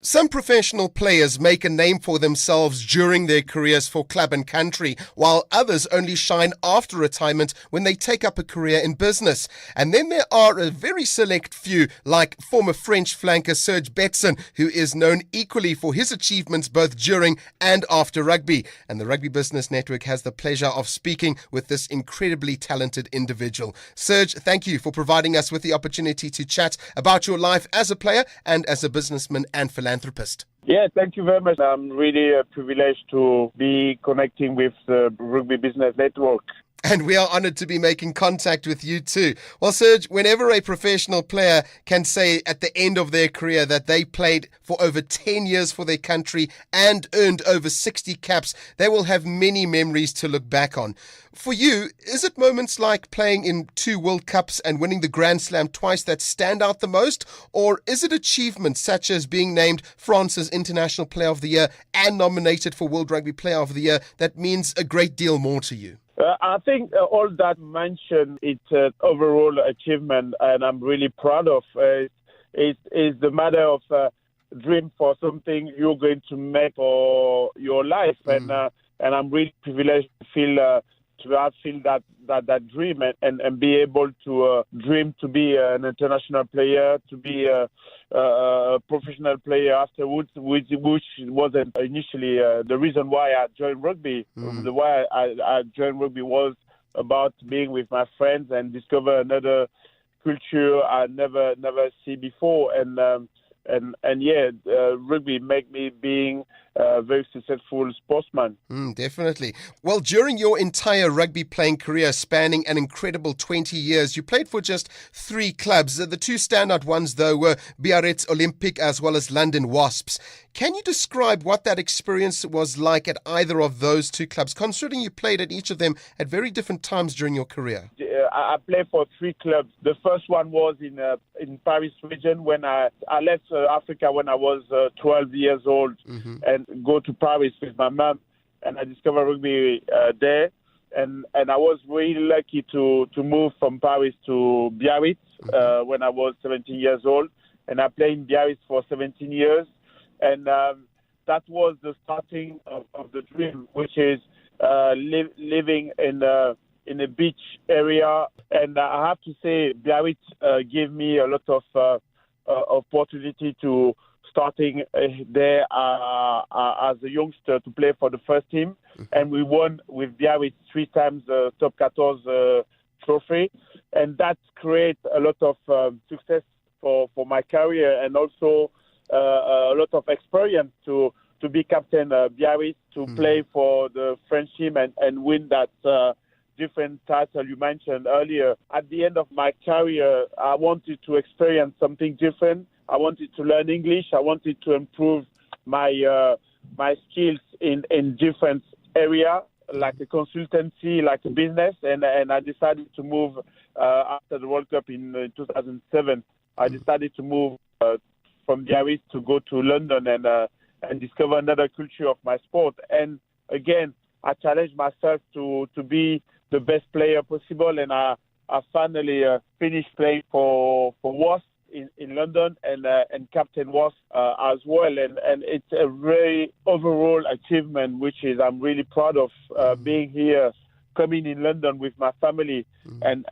Some professional players make a name for themselves during their careers for club and country, while others only shine after retirement when they take up a career in business. And then there are a very select few, like former French flanker Serge Betsen, who is known equally for his achievements both during and after rugby. And the Rugby Business Network has the pleasure of speaking with this incredibly talented individual. Serge, thank you for providing us with the opportunity to chat about your life as a player and as a businessman and philanthropist. Yeah, thank you very much. I'm really privileged to be connecting with the Rugby Business Network. And we are honored to be making contact with you too. Well, Serge, whenever a professional player can say at the end of their career that they played for over 10 years for their country and earned over 60 caps, they will have many memories to look back on. For you, is it moments like playing in 2 World Cups and winning the Grand Slam twice that stand out the most? Or is it achievements such as being named France's International Player of the Year and nominated for World Rugby Player of the Year that means a great deal more to you? I think all that mentioned, it's an overall achievement, and I'm really proud of. It's the matter of dream for something you're going to make for your life, and I'm really privileged to feel that dream and be able to dream to be an international player, to be a professional player afterwards, which wasn't initially the reason why I joined rugby. The why I joined rugby was about being with my friends and discover another culture I never see before, and rugby make me being a very successful sportsman. Definitely. Well, during your entire rugby playing career spanning an incredible 20 years, you played for just 3 clubs. The 2 standout ones, though, were Biarritz Olympic as well as London Wasps. Can you describe what that experience was like at either of those 2 clubs, considering you played at each of them at very different times during your career? I played for 3 clubs. The first one was in Paris region when I left Africa when I was 12 years old and go to Paris with my mom, and I discovered rugby there. And I was really lucky to move from Paris to Biarritz when I was 17 years old, and I played in Biarritz for 17 years. And that was the starting of the dream, which is living in a beach area. And I have to say, Biarritz gave me a lot of opportunity to starting there as a youngster to play for the first team. And we won with Biarritz 3 times the Top 14 trophy. And that created a lot of success for my career, and also a lot of experience to be captain Biarritz, to play for the French team and win that different title you mentioned earlier. At the end of my career, I wanted to experience something different. I wanted to learn English. I wanted to improve my skills in different area, like a consultancy, like a business, and I decided to move after the World Cup in 2007. I decided to move from Biarritz to go to London and discover another culture of my sport. And again, I challenged myself to be the best player possible, and I finally finished playing for Wasps in London and captain Wasps as well. And it's a very overall achievement, which is I'm really proud of being here, coming in London with my family and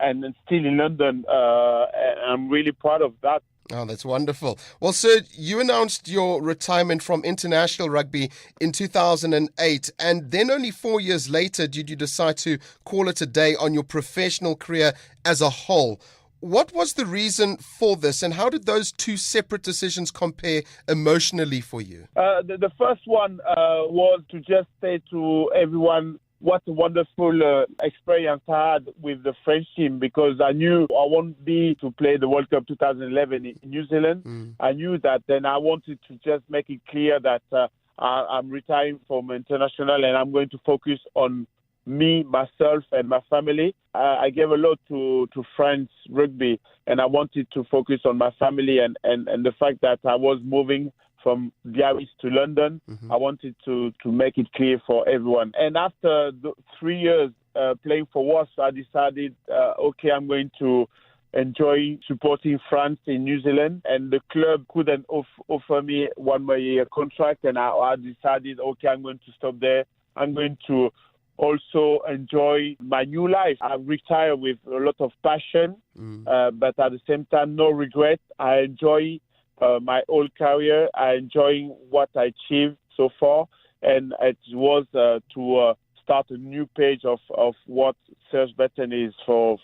still in London. And I'm really proud of that. Oh, that's wonderful. Well, sir, you announced your retirement from international rugby in 2008, and then only 4 years later did you decide to call it a day on your professional career as a whole. What was the reason for this, and how did those 2 separate decisions compare emotionally for you? The first one was to just say to everyone what a wonderful experience I had with the French team, because I knew I won't be to play the World Cup 2011 in New Zealand. I knew that. Then I wanted to just make it clear that I'm retiring from international and I'm going to focus on me, myself, and my family. I gave a lot to French rugby, and I wanted to focus on my family and the fact that I was moving from Biarritz to London. I wanted to make it clear for everyone. And after 3 years playing for Wasps, I decided, okay, I'm going to enjoy supporting France in New Zealand, and the club couldn't offer me 1 more year contract, and I decided, okay, I'm going to stop there. I'm going to also enjoy my new life. I retire with a lot of passion, but at the same time, no regret. I enjoy my whole career. I enjoy what I achieved so far, and it was to start a new page of what Serge Betsen is for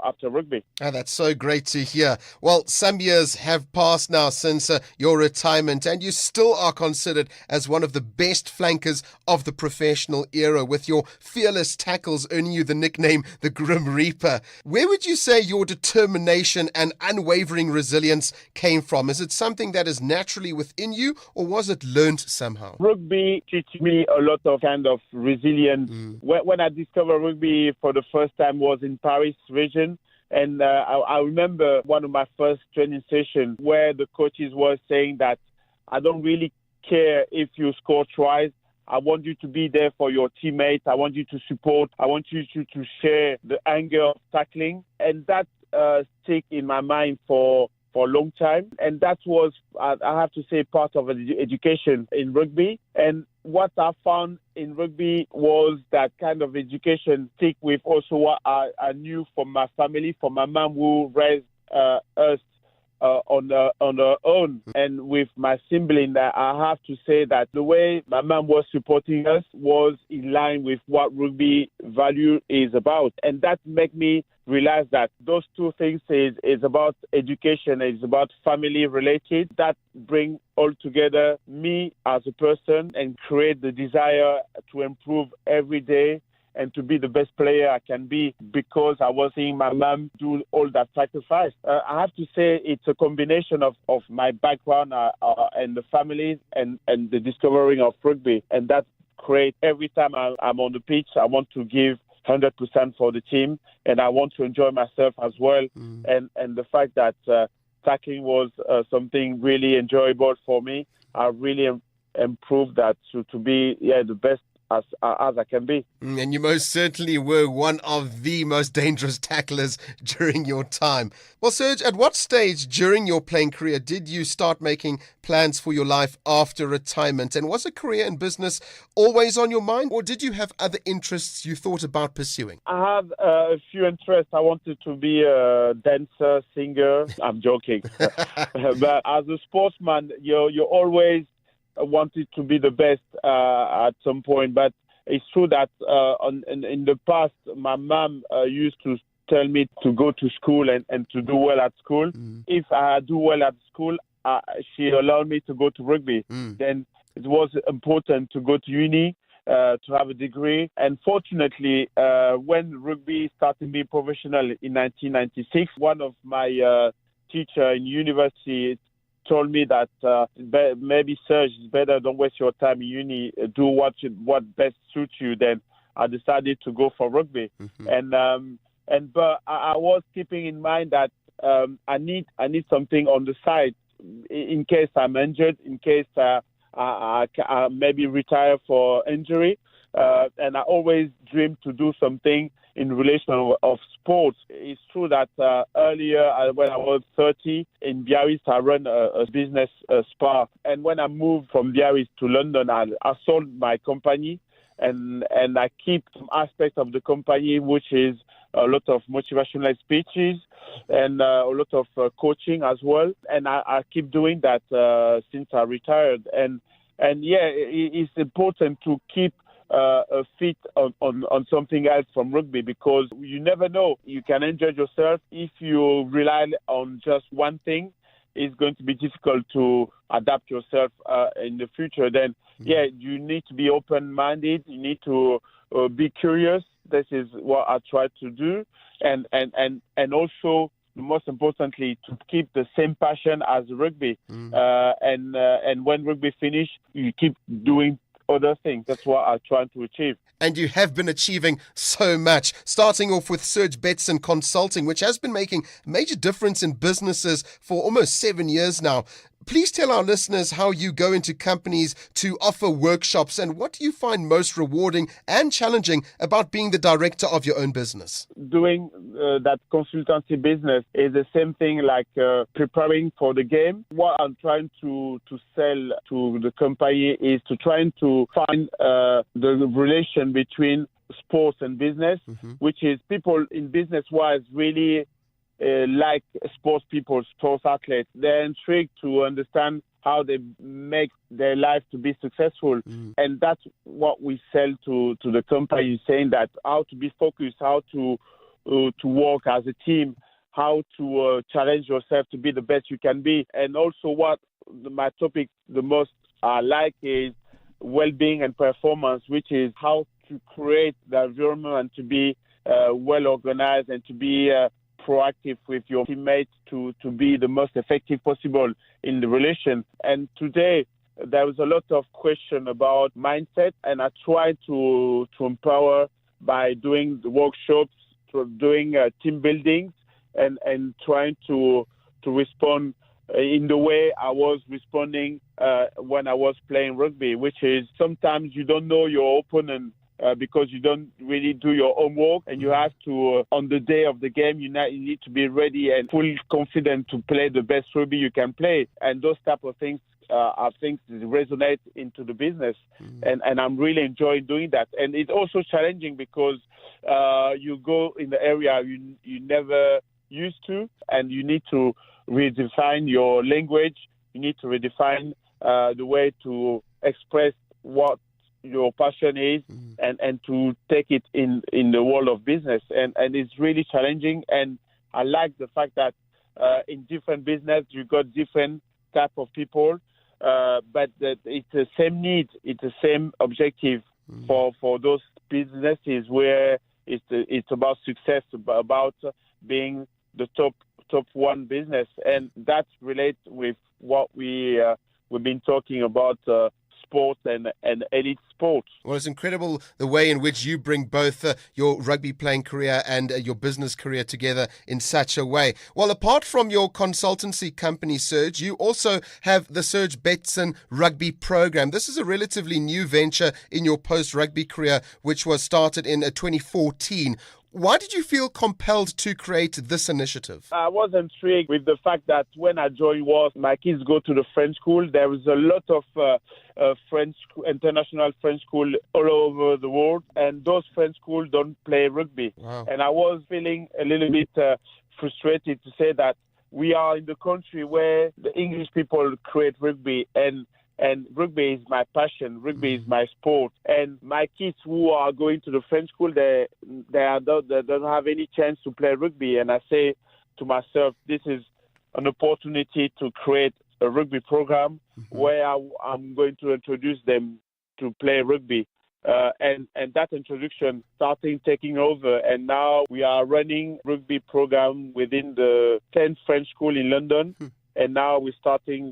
after rugby. Oh, that's so great to hear. Well, some years have passed now since your retirement, and you still are considered as one of the best flankers of the professional era, with your fearless tackles earning you the nickname the Grim Reaper. Where would you say your determination and unwavering resilience came from? Is it something that is naturally within you, or was it learned somehow? Rugby teaches me a lot of kind of resilience. When I discovered rugby for the first time was in Paris region. And I remember one of my first training sessions where the coaches were saying that I don't really care if you score tries. I want you to be there for your teammates. I want you to support. I want you to share the anger of tackling. And that stick in my mind for a long time. And that was, I have to say, part of education in rugby. And what I found in rugby was that kind of education stick with also what I knew from my family, from my mom who raised us on her own. And with my sibling, I have to say that the way my mom was supporting us was in line with what rugby value is about. And that made me realize that those two things is about education, is about family related, that bring all together me as a person and create the desire to improve every day and to be the best player I can be, because I was seeing my mom do all that sacrifice. I have to say it's a combination of my background and the family and the discovering of rugby. And that creates, every time I'm on the pitch, I want to give 100% for the team, and I want to enjoy myself as well. And the fact that tackling was something really enjoyable for me, I really improved that to be the best as I can be. And you most certainly were one of the most dangerous tacklers during your time. Well, Serge, at what stage during your playing career did you start making plans for your life after retirement? And was a career in business always on your mind, or did you have other interests you thought about pursuing? I have a few interests. I wanted to be a dancer, singer. I'm joking. But as a sportsman, you always wanted to be the best at some point. But it's true that in the past, my mom used to tell me to go to school and to do well at school. If I do well at school, she allowed me to go to rugby. Then it was important to go to uni, to have a degree. And fortunately, when rugby started being professional in 1996, one of my teacher in university told me that maybe Serge, is better, don't waste your time in uni, do what best suits you. Then I decided to go for rugby. But I was keeping in mind that I need something on the side in case I'm injured, in case I maybe retire for injury. And I always dreamed to do something in relation of sports. It's true that earlier, when I was 30, in Biarritz, I run a business spa. And when I moved from Biarritz to London, I sold my company, and I keep some aspects of the company, which is a lot of motivational speeches and a lot of coaching as well. And I keep doing that since I retired. And it's important to keep fit on something else from rugby, because you never know. You can injure yourself. If you rely on just one thing, it's going to be difficult to adapt yourself in the future. Then, you need to be open-minded. You need to be curious. This is what I try to do. And also, most importantly, to keep the same passion as rugby. And when rugby finish, you keep doing other things. That's what I'm trying to achieve. And you have been achieving so much, starting off with Serge Betsen Consulting, which has been making a major difference in businesses for almost 7 years now. Please tell our listeners how you go into companies to offer workshops and what do you find most rewarding and challenging about being the director of your own business? Doing that consultancy business is the same thing like preparing for the game. What I'm trying to sell to the company is to try to find the relation between sports and business, which is people in business-wise really like sports people, sports athletes. They're intrigued to understand how they make their life to be successful. And that's what we sell to the company, saying that how to be focused, how to work as a team, how to challenge yourself to be the best you can be. And also what my topic the most I like is well-being and performance, which is how to create the environment and to be well-organized and to be proactive with your teammates to be the most effective possible in the relation. And today, there was a lot of question about mindset, and I try to empower by doing the workshops, doing team buildings, and trying to respond in the way I was responding when I was playing rugby, which is sometimes you don't know your opponent because you don't really do your homework, and you have to, on the day of the game, you need to be ready and fully confident to play the best rugby you can play. And those type of things are things that resonate into the business. And I'm really enjoying doing that. And it's also challenging because you go in the area you never used to, and you need to redefine your language. You need to redefine the way to express what your passion is and to take it in the world of business. And it's really challenging. And I like the fact that in different business, you got different type of people, but that it's the same need, it's the same objective for those businesses where it's about success, about being the top one business. And that relates with what we've been talking about sports and elite sports. Well, it's incredible the way in which you bring both your rugby playing career and your business career together in such a way. Well, apart from your consultancy company, Serge, you also have the Serge Betsen rugby program. This is a relatively new venture in your post-rugby career, which was started in 2014. Why did you feel compelled to create this initiative? I was intrigued with the fact that when I joined my kids go to the French school. There is a lot of international French school all over the world, and those French schools don't play rugby. Wow. And I was feeling a little bit frustrated to say that we are in the country where the English people create rugby, and rugby is my passion. Rugby is my sport. And my kids who are going to the French school, they don't have any chance to play rugby. And I say to myself, this is an opportunity to create a rugby program where I'm going to introduce them to play rugby. And that introduction taking over. And now we are running rugby program within the 10th French school in London. And now we're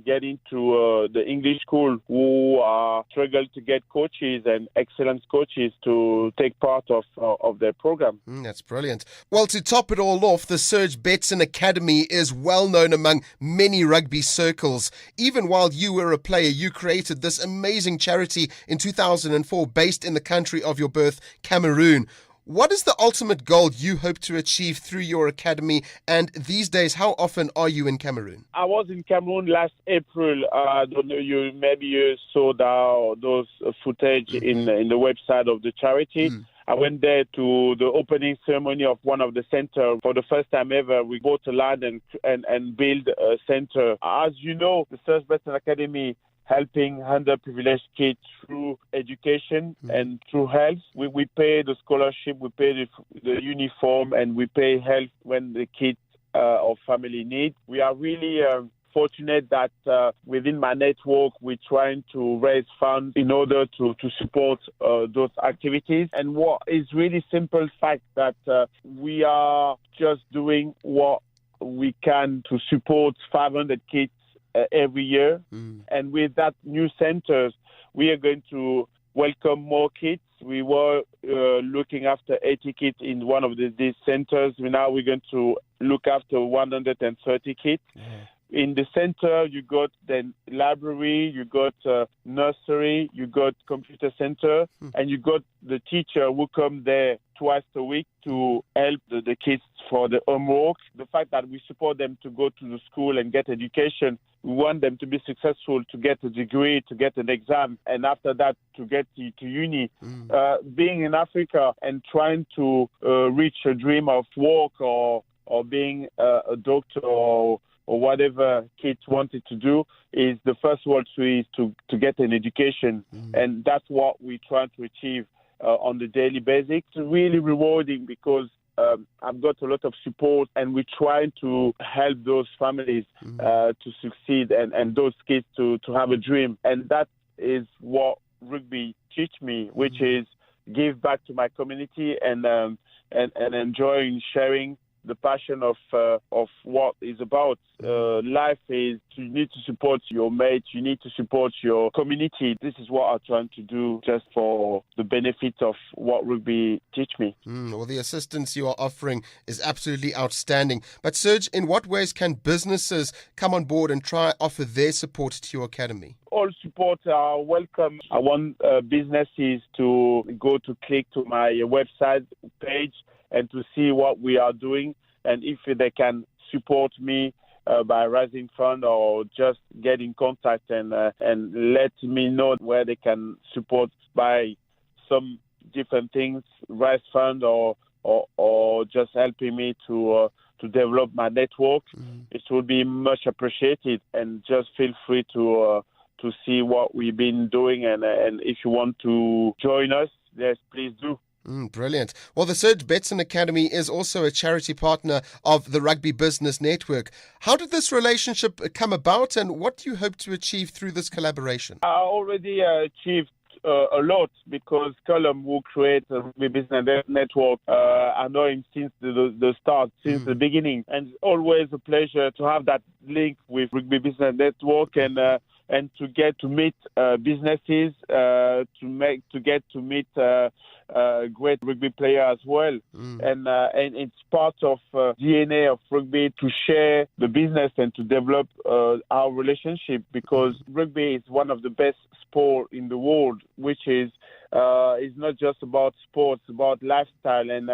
getting to the English school who are struggling to get coaches and excellent coaches to take part of their program. That's brilliant. Well, to top it all off, the Serge Betsen Academy is well known among many rugby circles. Even while you were a player, you created this amazing charity in 2004 based in the country of your birth, Cameroon. What is the ultimate goal you hope to achieve through your academy? And these days, how often are you in Cameroon? I was in Cameroon last April. I don't know, maybe you saw those footage in the website of the charity. I went there to the opening ceremony of one of the centers. For the first time ever, we bought a land and build a center. As you know, the Serge Betsen Academy helping underprivileged kids through education and through health. We pay the scholarship, we pay the uniform, and we pay health when the kids or family need. We are really fortunate that within my network, we're trying to raise funds in order to support those activities. And what is really simple fact that we are just doing what we can to support 500 kids every year. And with that new centers, we are going to welcome more kids. We were looking after 80 kids in one of these centers. Now we're going to look after 130 kids. In the center, you got then library, you got nursery, you got computer center, and you got the teacher who come there twice a week to help the kids for the homework. The fact that we support them to go to the school and get education, we want them to be successful, to get a degree, to get an exam, and after that to get to uni. Being in Africa and trying to reach a dream of work or being a doctor or whatever kids wanted to do is the first word is to get an education. And that's what we try to achieve on the daily basis. It's really rewarding because I've got a lot of support, and we're trying to help those families to succeed and those kids to have a dream. And that is what rugby teach me, which is give back to my community and enjoying sharing the passion of what is about. Life is you need to support your mates, you need to support your community. This is what I'm trying to do just for the benefit of what rugby teach me. Well, the assistance you are offering is absolutely outstanding. But Serge, in what ways can businesses come on board and try offer their support to your academy? All support are welcome. I want businesses to go to click to my website page and to see what we are doing, and if they can support me by raising fund or just get in contact and let me know where they can support by some different things, raise fund or just helping me to develop my network. It would be much appreciated, and just feel free to see what we've been doing, and if you want to join us, yes, please do. Brilliant. Well, the Serge Betsen Academy is also a charity partner of the Rugby Business Network. How did this relationship come about, and what do you hope to achieve through this collaboration? I already achieved a lot because Colum will create a Rugby Business Network. I know him since the start, since the beginning, and it's always a pleasure to have that link with Rugby Business Network and to get to meet businesses, to get to meet great rugby player as well. And it's part of DNA of rugby to share the business and to develop our relationship, because rugby is one of the best sport in the world, which is not just about sports, about lifestyle, and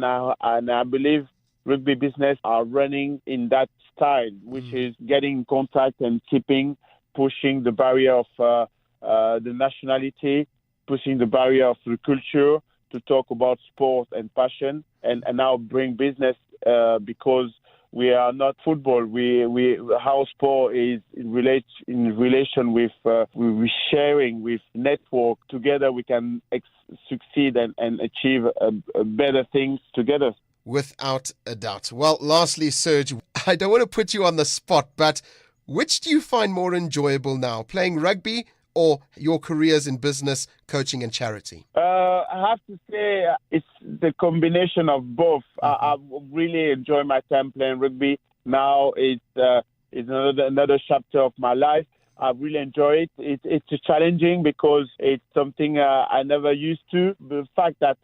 I believe rugby business are running in that style, which is getting in contact and pushing the barrier of the nationality, pushing the barrier of the culture to talk about sport and passion, and now bring business because we are not football. Our sport is in relation with sharing, with network. Together we can succeed and achieve better things together. Without a doubt. Well, lastly, Serge, I don't want to put you on the spot, but which do you find more enjoyable now, playing rugby or your careers in business, coaching and charity? I have to say it's the combination of both. I really enjoy my time playing rugby. Now it's another chapter of my life. I really enjoy it. It's challenging because it's something I never used to. The fact that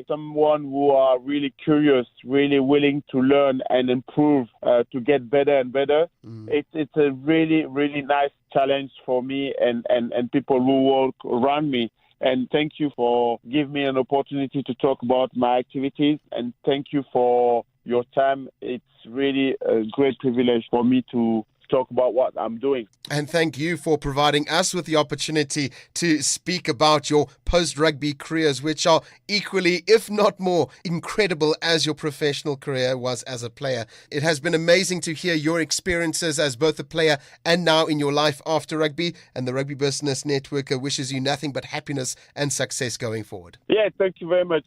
someone who are really curious, really willing to learn and improve to get better and better. It's a really, really nice challenge for me and people who work around me. And thank you for giving me an opportunity to talk about my activities. And thank you for your time. It's really a great privilege for me to talk about what I'm doing. And thank you for providing us with the opportunity to speak about your post-rugby careers, which are equally, if not more, incredible as your professional career was as a player. It has been amazing to hear your experiences as both a player and now in your life after rugby, and the Rugby Business Network wishes you nothing but happiness and success going forward. Yeah, thank you very much.